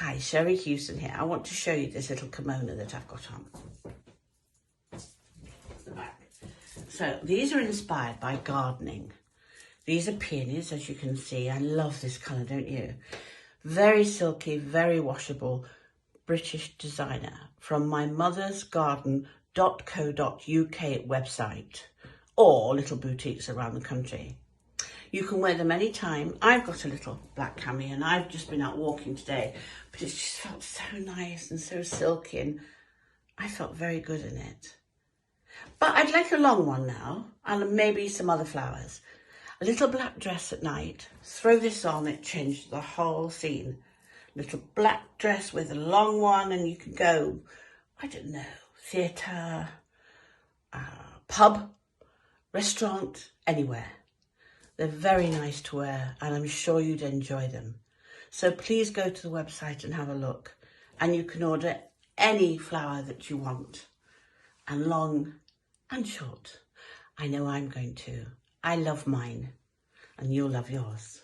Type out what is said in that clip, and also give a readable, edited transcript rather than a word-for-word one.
Hi, Sherrie Hewson here. I want to show you this little kimono that I've got on. The back. So these are inspired by gardening. These are peonies, as you can see. I love this colour, don't you? Very silky, very washable, British designer from my mother's garden.co.uk website, or little boutiques around the country. You can wear them anytime. I've got a little black cami and I've just been out walking today, but it just felt so nice and so silky and I felt very good in it. But I'd like a long one now and maybe some other flowers. A little black dress at night, throw this on, it changed the whole scene. Little black dress with a long one and you can go, I don't know, theatre, pub, restaurant, anywhere. They're very nice to wear and I'm sure you'd enjoy them. So please go to the website and have a look, and you can order any flower that you want, and long and short. I know I'm going to. I love mine and you'll love yours.